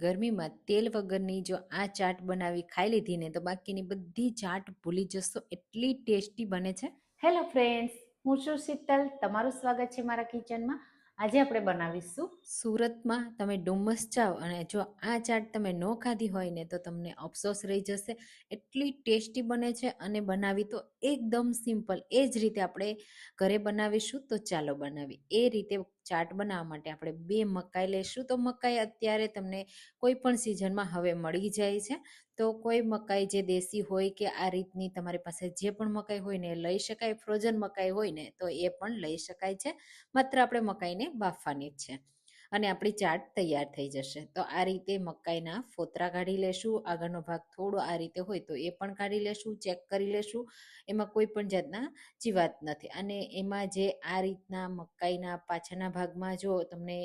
ગરમીમાં તેલ વગરની જો આ ચાટ બનાવી ખાઈ લીધી ને તો બાકીની બધી ચાટ ભૂલી જશો, એટલી ટેસ્ટી બને છે. હેલો ફ્રેન્ડ્સ, હું છું શીતલ. તમારું સ્વાગત છે મારા કિચનમાં. આજે આપણે બનાવીશું સુરતમાં તમે ડુમસ જાઓ અને જો આ ચાટ તમે ન ખાધી હોય ને તો તમને અફસોસ રહી જશે. એટલી ટેસ્ટી બને છે અને બનાવી તો એકદમ સિમ્પલ એ જ રીતે આપણે ઘરે બનાવીશું. તો ચાલો બનાવી. એ રીતે ચાટ બનાવવા માટે આપણે 2 મકાઈ લેશું. તો મકાઈ અત્યારે તમને કોઈ પણ સિઝનમાં હવે મળી જાય છે. તો કોઈ મકાઈ જે દેશી હોય કે આ રીતની તમારી પાસે જે પણ મકાઈ હોય ને એ લઈ શકાય. ફ્રોઝન મકાઈ હોય ને તો એ પણ લઈ શકાય છે. માત્ર આપણે મકાઈને બાફવાની જ છે અને આપણી ચાટ તૈયાર થઈ જશે. તો આ રીતે મકાઈના ફોતરા કાઢી લેશું. આગળનો ભાગ થોડો આ રીતે હોય તો એ પણ કાઢી લેશું. ચેક કરી લેશું એમાં કોઈ પણ જાતના જીવાત નથી. અને એમાં જે આ રીતના મકાઈના પાછળના ભાગમાં જો તમને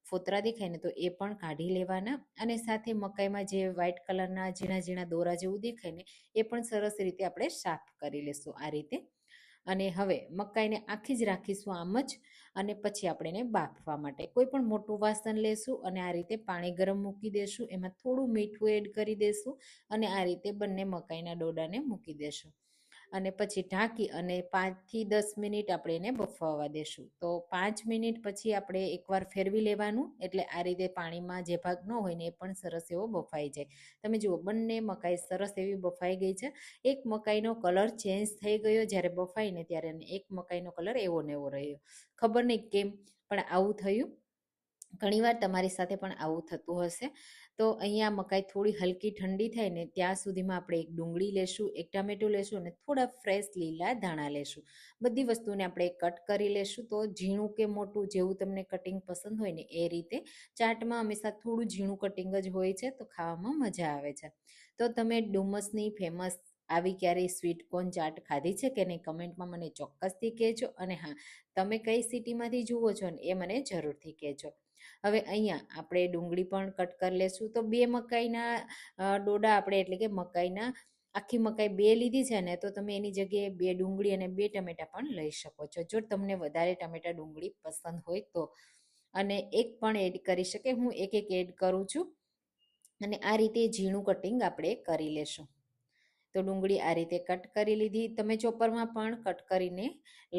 ફોતરા દેખાય ને તો એ પણ કાઢી લેવાના. અને સાથે મકાઈમાં જે વ્હાઈટ કલરના ઝીણા ઝીણા દોરા જેવું દેખાય ને એ પણ સરસ રીતે આપણે સાફ કરી લેશું આ રીતે. અને હવે મકાઈને આખી જ રાખીશું આમ જ. અને પછી આપણે એને બાફવા માટે કોઈ પણ મોટું વાસણ લેશું અને આ રીતે પાણી ગરમ મૂકી દેશું. એમાં થોડું મીઠું એડ કરી દેશું અને આ રીતે બંને મકાઈના ડોડાને મૂકી દેશું. અને પછી ઢાંકી અને 5 થી 10 મિનિટ આપણે એને બફાવવા દેશું. તો 5 મિનિટ પછી આપણે એકવાર ફેરવી લેવાનું, એટલે આ રીતે પાણીમાં જે ભાગ ન હોય ને એ પણ સરસ એવો બફાઈ જાય. તમે જુઓ બંને મકાઈ સરસ એવી બફાઈ ગઈ છે. એક મકાઈનો કલર ચેન્જ થઈ ગયો જ્યારે બફાઈ ને ત્યારે, એક મકાઈનો કલર એવો ને એવો રહ્યો. ખબર નહીં કેમ પણ આવું થયું. ઘણીવાર તમારી સાથે પણ આવું થતું હશે. તો અહીંયા મકાઈ થોડી હલકી ઠંડી થાય ને ત્યાં સુધીમાં આપણે એક ડુંગળી લેશું, એક ટામેટું લેશું અને થોડા ફ્રેશ લીલા ધાણા લેશું. બધી વસ્તુને આપણે કટ કરી લેશું. તો ઝીણું કે મોટું જેવું તમને કટિંગ પસંદ હોય ને એ રીતે. ચાટમાં હંમેશા થોડું ઝીણું કટિંગ જ હોય છે તો ખાવામાં મજા આવે છે. તો તમે ડુમસની ફેમસ આવી ક્યારેય સ્વીટ કોર્ન ચાટ ખાધી છે કે નહીં, કમેન્ટમાં મને ચોક્કસથી કહેજો. અને હા, તમે કઈ સિટીમાંથી જુઓ છો ને એ મને જરૂરથી કહેજો. હવે અહીંયા આપણે ડુંગળી પણ કટ કરી લેશું. તો 2 મકાઈના ડોડા આપણે એટલે કે મકાઈના આખી મકાઈ 2 લીધી છે ને તો તમે એની જગ્યાએ 2 ડુંગળી અને 2 ટમેટા પણ લઈ શકો છો, જો તમને વધારે ટમેટા ડુંગળી પસંદ હોય તો. અને એક પણ એડ કરી શકે, હું એક એક એડ કરું છું. અને આ રીતે ઝીણું કટિંગ આપણે કરી લેશું. તો ડુંગળી આ રીતે કટ કરી લીધી. તમે ચોપરમાં પણ કટ કરીને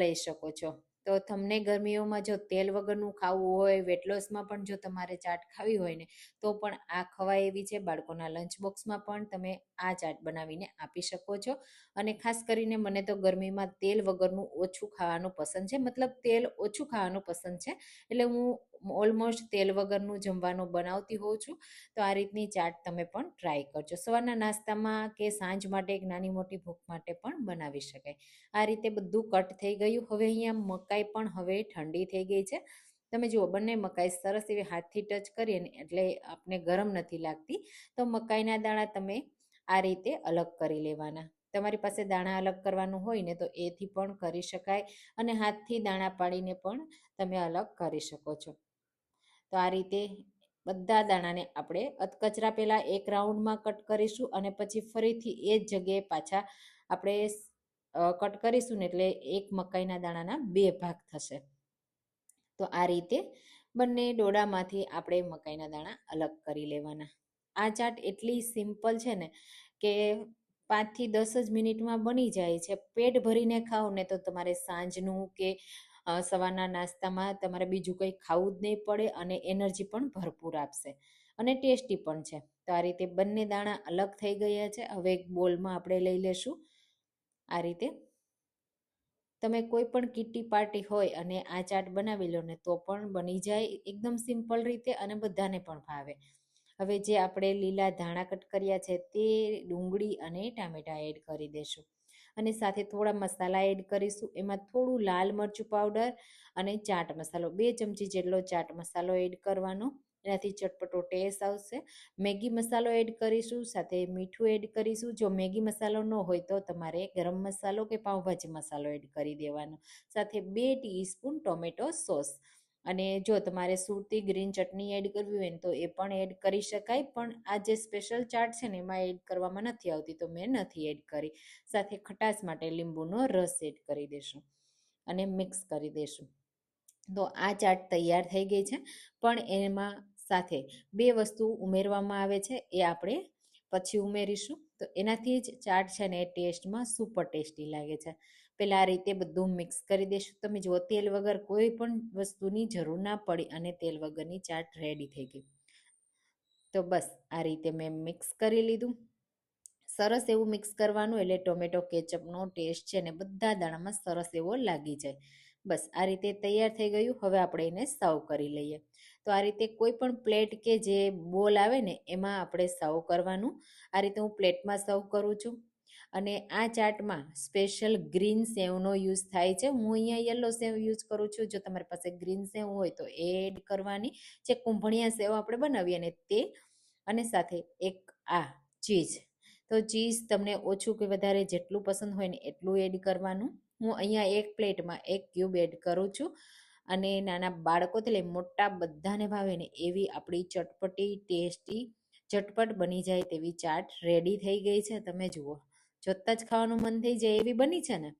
લઈ શકો છો. તો તમને ગરમીઓમાં જો તેલ વગરનું ખાવું હોય, વેટ લોસમાં પણ જો તમારે ચાટ ખાવી હોય ને તો પણ આ ખવાય એવી છે. બાળકોના લંચ બોક્સમાં પણ તમે આ ચાટ બનાવીને આપી શકો છો. અને ખાસ કરીને મને તો ગરમીમાં તેલ વગરનું ઓછું ખાવાનું પસંદ છે, મતલબ તેલ ઓછું ખાવાનું પસંદ છે. એટલે હું ઓલમોસ્ટ તેલ વગરનું જમવાનું બનાવતી હોઉં છું. તો આ રીતની ચાટ તમે પણ ટ્રાય કરજો. સવારના નાસ્તામાં કે સાંજ માટે એક નાની મોટી ભૂખ માટે પણ બનાવી શકાય. આ રીતે બધું કટ થઈ ગયું. હવે અહીંયા મકાઈ પણ હવે ઠંડી થઈ ગઈ છે. તમે જુઓ બંને મકાઈ સરસ એવી હાથથી ટચ કરીએ ને એટલે આપણે ગરમ નથી લાગતી. તો મકાઈના દાણા તમે આ રીતે અલગ કરી લેવાના. તમારી પાસે દાણા અલગ કરવાનું હોય ને તો એથી પણ કરી શકાય અને હાથથી દાણા પાડીને પણ તમે અલગ કરી શકો છો. તો આ રીતે બધા દાણાને આપણે અધકચરા પહેલાં એક રાઉન્ડમાં કટ કરીશું અને પછી ફરીથી એ જ જગ્યાએ પાછા આપણે કટ કરીશું ને એટલે એક મકાઈના દાણાના 2 ભાગ થશે. તો આ રીતે બંને ડોડામાંથી આપણે મકાઈના દાણા અલગ કરી લેવાના. આ ચાટ એટલી સિમ્પલ છે ને કે 5 થી 10 જ મિનિટમાં બની જાય છે. પેટ ભરીને ખાઓ ને તો તમારે સાંજનું કે સવારના નાસ્તામાં તમારે બીજું કંઈ ખાવું જ નહીં પડે અને એનર્જી પણ ભરપૂર આપશે અને ટેસ્ટી પણ છે. તો આ રીતે બંને દાણા અલગ થઈ ગયા છે. હવે એક બોલમાં આપણે લઈ લેશું. આ રીતે તમે કોઈ પણ કિટી પાર્ટી હોય અને આ ચાટ બનાવી લો ને તો પણ બની જાય એકદમ સિમ્પલ રીતે અને બધાને પણ ભાવે. હવે જે આપણે લીલા ધાણા કટ કર્યા છે તે ડુંગળી અને ટામેટા એડ કરી દેશું અને સાથે થોડા મસાલા એડ કરીશું. એમાં થોડું લાલ મરચું પાવડર અને ચાટ મસાલો 2 ચમચી જેટલો ચાટ મસાલો એડ કરવાનો, એનાથી ચટપટો ટેસ્ટ આવશે. મેગી મસાલો એડ કરીશું, સાથે મીઠું એડ કરીશું. જો મેગી મસાલો ન હોય તો તમારે ગરમ મસાલો કે પાઉંભાજી મસાલો એડ કરી દેવાનો. સાથે 2 ટીસ્પૂન ટોમેટો સોસ. અને જો તમારે સુરતી ગ્રીન ચટણી એડ કરવી હોય ને તો એ પણ એડ કરી શકાય, પણ આ જે સ્પેશિયલ ચાટ છે ને એમાં એડ કરવામાં નથી આવતી તો મેં નથી એડ કરી. સાથે ખટાશ માટે લીંબુનો રસ એડ કરી દેશું અને મિક્સ કરી દેશું. તો આ ચાટ તૈયાર થઈ ગઈ છે. પણ એમાં સાથે 2 વસ્તુ ઉમેરવામાં આવે છે, એ આપણે પછી ઉમેરીશું. તો એનાથી જ ચાટ છે ને એ ટેસ્ટમાં સુપર ટેસ્ટી લાગે છે. પહેલાં આ રીતે બધું મિક્સ કરી દઈશું. તમે જુઓ, તેલ વગર કોઈ પણ વસ્તુની જરૂર ના પડી અને તેલ વગરની ચાટ રેડી થઈ ગઈ. તો બસ આ રીતે મેં મિક્સ કરી લીધું. સરસ એવું મિક્સ કરવાનું, એટલે ટોમેટો કેચઅપનો ટેસ્ટ છે ને બધા દાણામાં સરસ એવો લાગી જાય. બસ આ રીતે તૈયાર થઈ ગયું. હવે આપણે એને સર્વ કરી લઈએ. તો આ રીતે કોઈ પણ પ્લેટ કે જે બોલ આવે ને એમાં આપણે સર્વ કરવાનું. આ રીતે હું પ્લેટમાં સર્વ કરું છું. અને આ ચાટમાં સ્પેશિયલ ગ્રીન સેવનો યુઝ થાય છે. હું અહીંયા યલો સેવ યુઝ કરું છું. જો તમારી પાસે ગ્રીન સેવ હોય તો એ એડ કરવાની. જે કુંભણિયા સેવ આપણે બનાવીએ ને તે, અને સાથે એક આ ચીઝ. તો ચીઝ તમને ઓછું કે વધારે જેટલું પસંદ હોય ને એટલું એડ કરવાનું. હું અહીંયા એક પ્લેટમાં 1 ક્યુબ એડ કરું છું. અને નાના બાળકોથી લઈ મોટા બધાને ભાવે ને એવી આપણી ચટપટી ટેસ્ટી ઝટપટ બની જાય તેવી ચાટ રેડી થઈ ગઈ છે. તમે જુઓ, જોતાં જ ખાવાનું મન થઈ જાય એવી બની છે ને.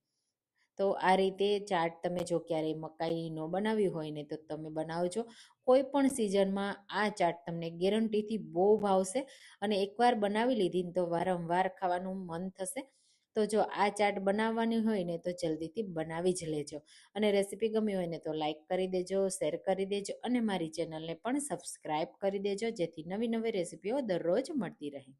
તો આ રીતે ચાટ તમે જો ક્યારેય મકાઈ ન બનાવી હોય ને તો તમે બનાવજો. કોઈ પણ સિઝનમાં આ ચાટ તમને ગેરંટીથી બહુ ભાવશે. અને એકવાર બનાવી લીધી ને તો વારંવાર ખાવાનું મન થશે. તો જો આ ચાટ બનાવવાની હોય ને તો જલ્દીથી બનાવી જ લેજો. અને રેસીપી ગમી હોય ને તો લાઈક કરી દેજો, શેર કરી દેજો અને મારી ચેનલને પણ સબસ્ક્રાઈબ કરી દેજો, જેથી નવી નવી રેસીપીઓ દરરોજ મળતી રહે.